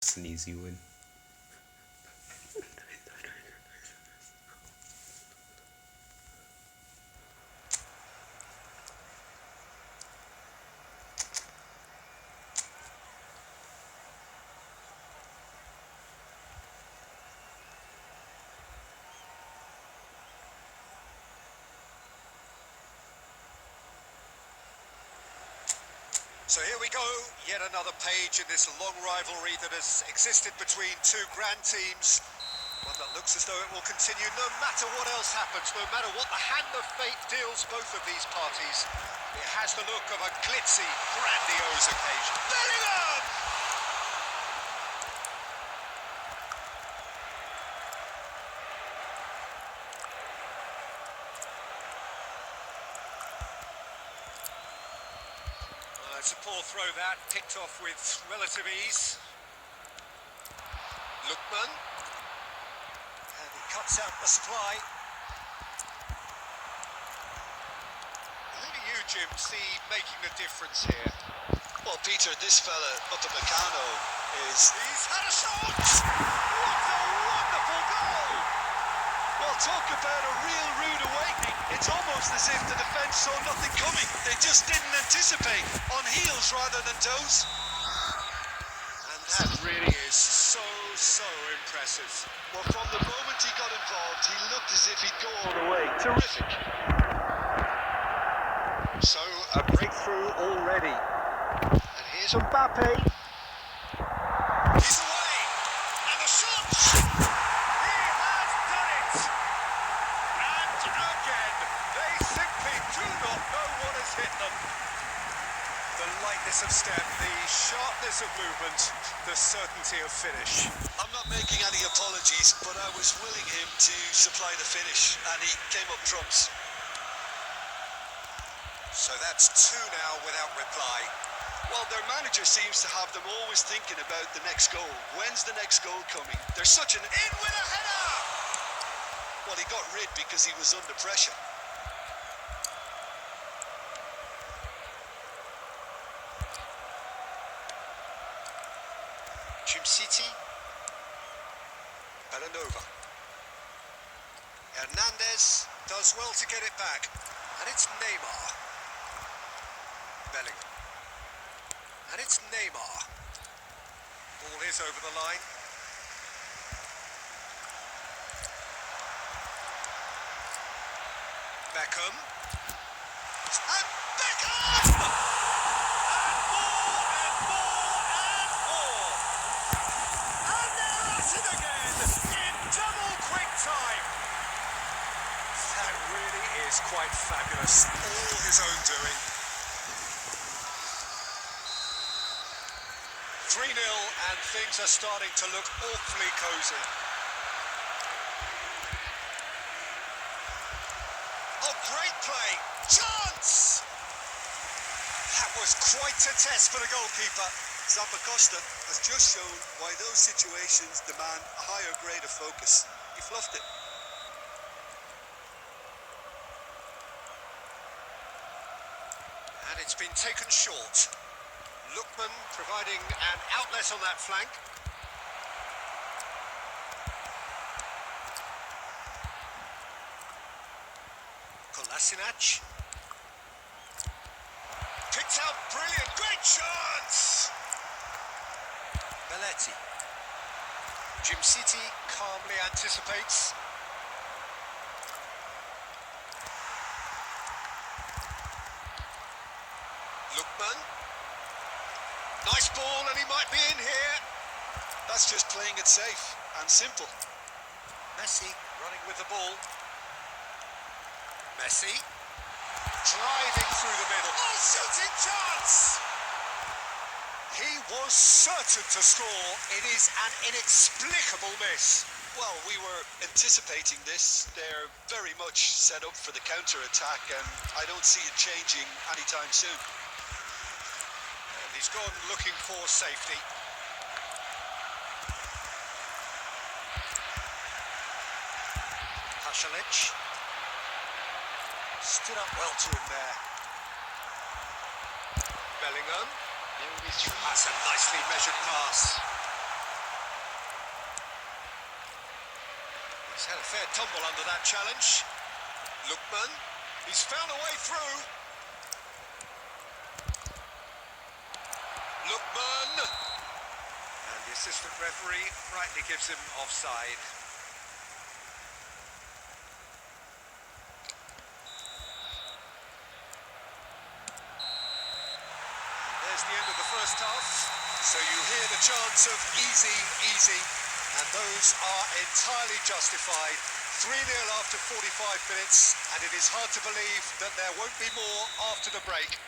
It's an easy win. So here we go, yet another page in this long rivalry that has existed between two grand teams. One that looks as though it will continue no matter what else happens, no matter what the hand of fate deals both of these parties. It has the look of a glitzy, grandiose occasion. Bellingham! It's a poor throw that, picked off with relative ease. Lookman. And he cuts out the supply. Who do you, Jim, see making the difference here? Well, Peter, this fella, Upamecano, is... He's had a shot! What a wonderful goal! Well, talk about a real rude awakening. It's almost as if the defence saw nothing coming. They just didn't anticipate. On heels rather than toes. And that really is so impressive. Well, from the moment he got involved, he looked as if he'd go all the way. Terrific. So, a breakthrough already. And here's Mbappe. He's away! And the shot! He has done it! And again, they simply do not know what has hit them. The lightness of step, the sharpness of movement, the certainty of finish. I'm not making any apologies, but I was willing him to supply the finish, and he came up trumps. So that's two now without reply. Well, their manager seems to have them always thinking about the next goal. When's the next goal coming? There's such an... In with a header! Well, he got rid because he was under pressure. Jim City. Belanova. Hernandez does well to get it back. And it's Neymar. Bellingham. And it's Neymar. Ball is over the line. Beckham. And Beckham! And more! And they're at it again in double quick time. That really is quite fabulous. All his own doing. 3-0 and things are starting to look awfully cosy. Oh, great play! Chance! That was quite a test for the goalkeeper. Zappacosta has just shown why those situations demand a higher grade of focus. He fluffed it. And it's been taken short. Lookman providing an outlet on that flank. Kolasinac. Picked out brilliant, great chance! Belletti. Jim City calmly anticipates. Lookman. Nice ball, and he might be in here. That's just playing it safe and simple. Messi running with the ball. Messi driving through the middle. Oh, shooting chance! He was certain to score. It is an inexplicable miss. Well, we were anticipating this. They're very much set up for the counter-attack, and I don't see it changing anytime soon. And he's gone looking for safety. Pasalic stood up well to him there. Bellingham. That's a nicely measured pass. He's had a fair tumble under that challenge. Lookman, he's found a way through. Lookman. And the assistant referee rightly gives him offside. There's the end of the first half. So you hear the chants of easy, easy, and those are entirely justified. 3-0 after 45 minutes, and it is hard to believe that there won't be more after the break.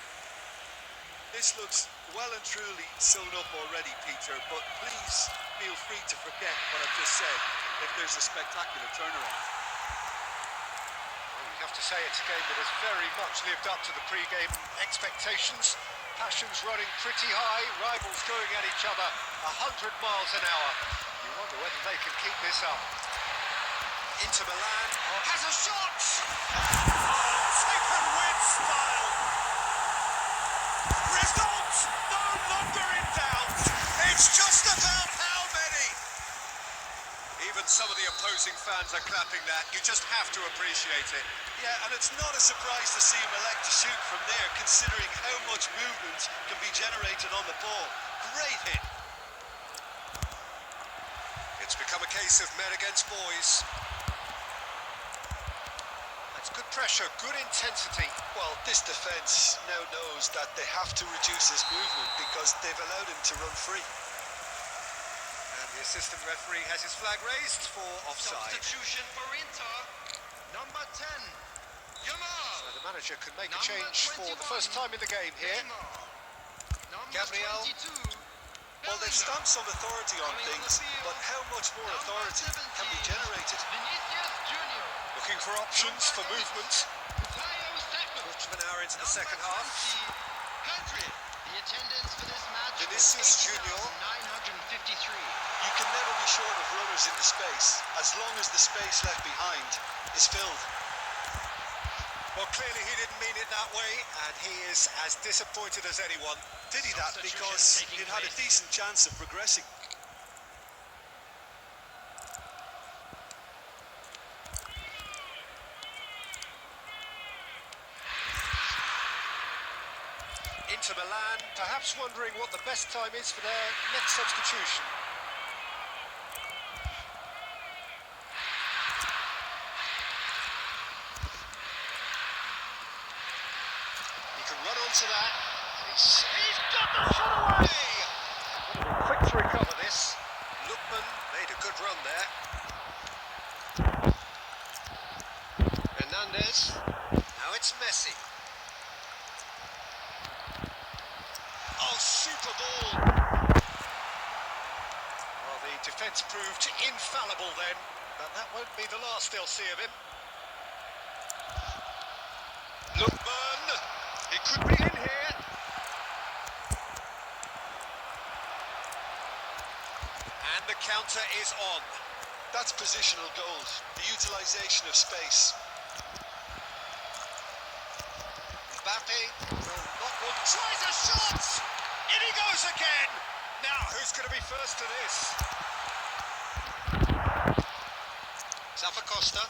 This looks well and truly sewn up already, Peter, but please feel free to forget what I've just said if there's a spectacular turnaround. Well, you have to say it's a game that has very much lived up to the pre-game expectations. Passions running pretty high, rivals going at each other 100 miles an hour. You wonder whether they can keep this up. Inter Milan has a shot! Taken with style! Result no longer in doubt! It's just about how many! Even some of the opposing fans are clapping that. You just have to appreciate it. Yeah, and it's not a surprise to see him elect to shoot from there, considering how much movement can be generated on the ball. Great hit! It's become a case of men against boys. That's good pressure, good intensity. Well, this defence now knows that they have to reduce his movement because they've allowed him to run free. And the assistant referee has his flag raised for offside. Substitution for Inter, number 10, Yamal. So the manager could make a Number change for the 21, first time in the game here. Number Gabriel. 22, Well, they've Bellingham. stamped some authority on Coming on the things, field, but how much more number authority can be 17, generated? Vinicius Junior. Looking for options for Number 8, movement. Bukayo Saka. Quarter of an hour into the Number second half. 20, Pedri. The attendance for this match Vinicius was Junior. 80,953. You can never be short of runners into space, as long as the space left behind is filled. Well, clearly he didn't mean it that way, and he is as disappointed as anyone. Did he that Substitution because taking it had a place. decent chance of progressing? Inter Milan, perhaps wondering what the best time is for their next substitution. He can run onto that. He's got the shot away! Quick to recover this. Lookman made a good run there. Hernandez. Now it's Messi. Oh, super ball! Well, the defence proved infallible then, but that won't be the last they'll see of him. Lookman! He could be in here! And the counter is on. That's positional gold, the utilisation of space. Mbappe will not want... Tries a shot! In he goes again! Now, who's going to be first to this? Costa.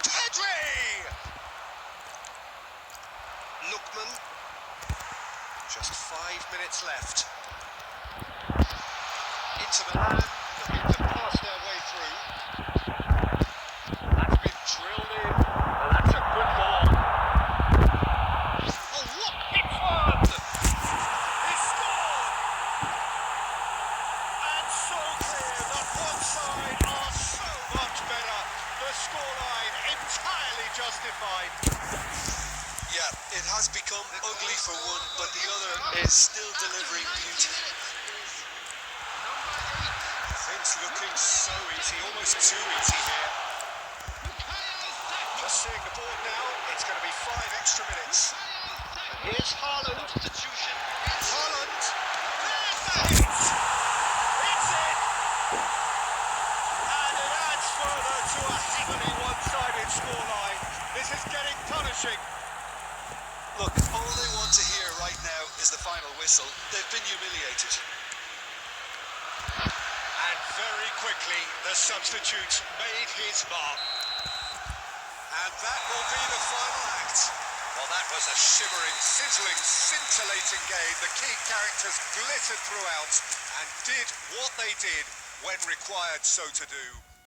Pedri! Lookman. Just 5 minutes left. Inter Milan looking to pass their way through. That's been drilled in. Oh, that's a good ball. Oh, what hit one! He scored! And so clear that one side are so much better. The scoreline entirely justified. Yeah, it has become ugly for one, but the other is still delivering beauty. Things looking so easy, almost too easy here. Just seeing the board now, it's going to be 5 extra minutes. And here's Haaland. Haaland. There's the hit! It's in! And it adds further to a heavily one-sided scoreline. This is getting punishing. Look, all they want to hear right now is the final whistle. They've been humiliated. And very quickly, the substitute made his mark. And that will be the final act. Well, that was a shimmering, sizzling, scintillating game. The key characters glittered throughout and did what they did when required so to do.